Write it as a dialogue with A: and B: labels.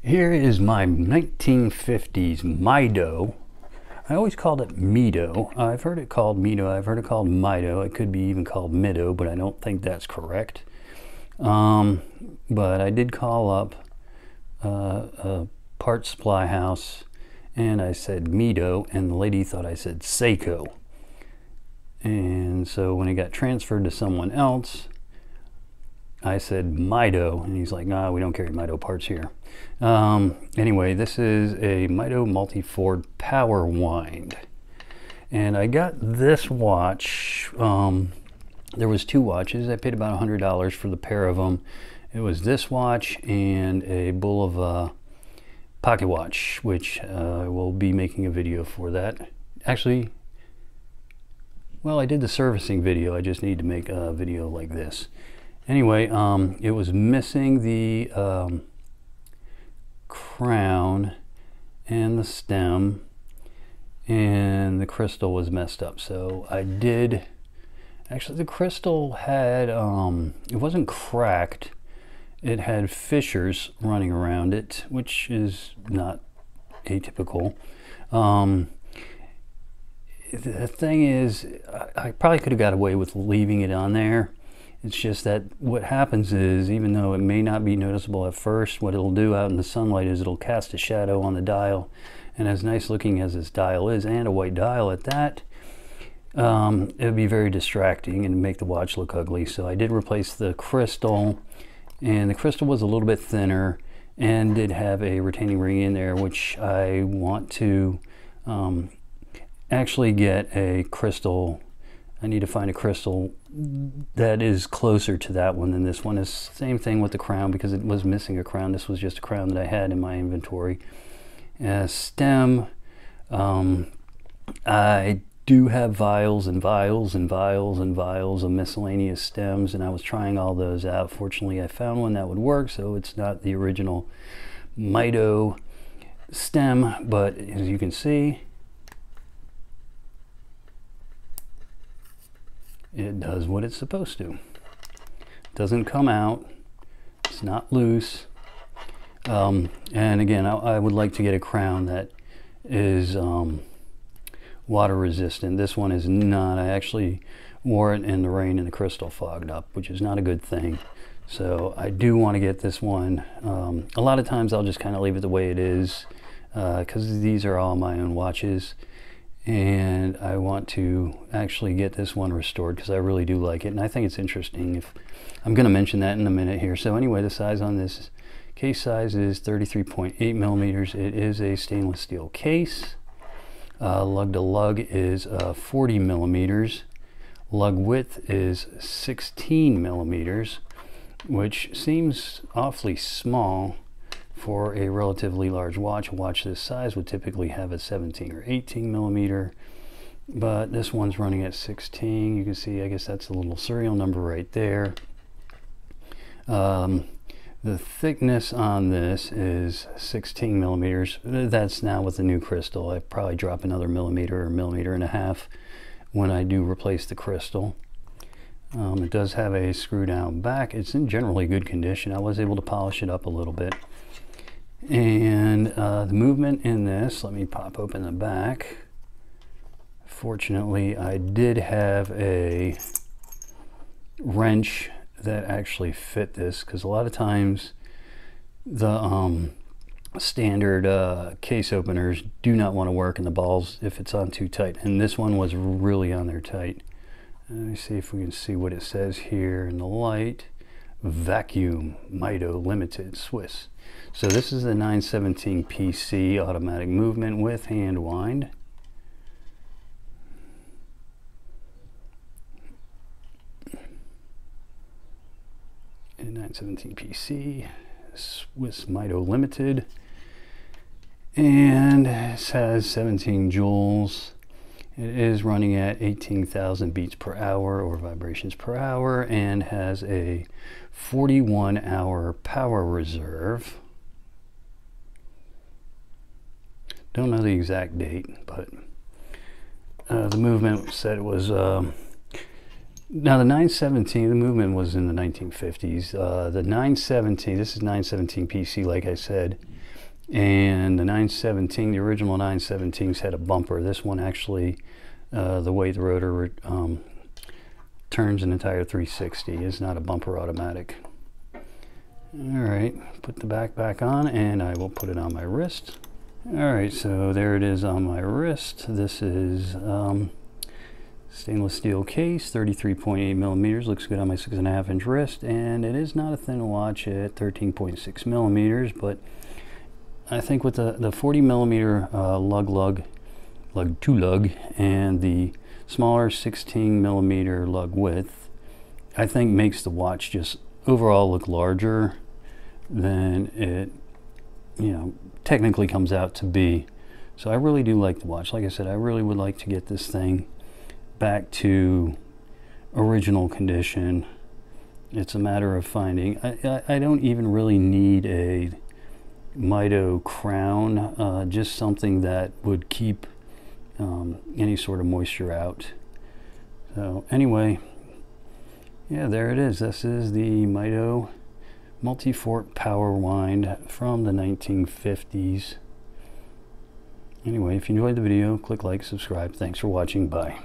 A: Here is my 1950s Mido. I always called it Mido. I've heard it called Mido. I've heard it called Mido. It could be even called Mido, but I don't think that's correct. But I did call up a parts supply house and I said Mido, and the lady thought I said Seiko. And so when it got transferred to someone else, I said Mido, and he's like, nah, we don't carry Mido parts here. Anyway, this is a Mido Multifort Powerwind. And I got this watch. There was two watches. I paid about $100 for the pair of them. It was this watch and a Bulova pocket watch, which I will be making a video for that. Actually, well, I did the servicing video. I just need to make a video like this. Anyway, it was missing the crown and the stem, and the crystal was messed up. So I did, actually the crystal had, it wasn't cracked, it had fissures running around it, which is not atypical. The thing is, I probably could have got away with leaving it on there. It's just that what happens is, even though it may not be noticeable at first, what it'll do out in the sunlight is it'll cast a shadow on the dial. And as nice looking as this dial is, and a white dial at that, it would be very distracting and make the watch look ugly. So I did replace the crystal, and the crystal was a little bit thinner and did have a retaining ring in there, which I want to actually get a crystal. I need to find a crystal that is closer to that one than this one is. Same thing with the crown, because it was missing a crown. This was just a crown that I had in my inventory. Stem, I do have vials and vials and vials and vials of miscellaneous stems, and I was trying all those out. Fortunately, I found one that would work, so it's not the original Mido stem, but as you can see, it does what it's supposed to. It doesn't come out. It's not loose. And again, I would like to get a crown that is water resistant. This one is not. I actually wore it in the rain and the crystal fogged up, which is not a good thing. So I do want to get this one. A lot of times I'll just kind of leave it the way it is, because these are all my own watches. And I want to actually get this one restored because I really do like it, and I think it's interesting. If I'm going to mention that in a minute here. So anyway, the size on this case size is 33.8 millimeters. It is a stainless steel case. Lug to lug is 40 millimeters. Lug width is 16 millimeters, which seems awfully small for a relatively large watch. A watch this size would typically have a 17 or 18 millimeter, but this one's running at 16. You can see, I guess that's a little serial number right there. The thickness on this is 16 millimeters. That's now with the new crystal. I probably drop another millimeter or millimeter and a half when I do replace the crystal. It does have a screw down back. It's in generally good condition. I was able to polish it up a little bit. And the movement in this, let me pop open the back. Fortunately, I did have a wrench that actually fit this, because a lot of times the standard case openers do not want to work in the balls if it's on too tight, and this one was really on there tight. Let me see if we can see what it says here in the light. Vacuum Mido Limited Swiss. So this is the 917 PC automatic movement with hand wind. And 917 PC Swiss Mido Limited, and it has 17 joules. It is running at 18,000 beats per hour or vibrations per hour, and has a 41-hour power reserve. Don't know the exact date, but the movement said it was now the 917, the movement was in the 1950s. The 917, this is 917 PC, like I said, And the 917, the original 917s had a bumper. This one actually, the way the rotor turns an entire 360 is not a bumper automatic. Alright, put the back on, and I will put it on my wrist. Alright, so there it is on my wrist. This is stainless steel case, 33.8 millimeters. Looks good on my 6.5 inch wrist, and it is not a thin watch at 13.6 millimeters, but I think with the 40 millimeter lug to lug, and the smaller 16 millimeter lug width, I think makes the watch just overall look larger than it, you know, technically comes out to be. So I really do like the watch. Like I said, I really would like to get this thing back to original condition. It's a matter of finding. I don't even really need a Mido crown, just something that would keep any sort of moisture out. So anyway, yeah, there it is. This is the Mido Multifort Powerwind from the 1950s. Anyway, if you enjoyed the video, click like, subscribe. Thanks for watching. Bye.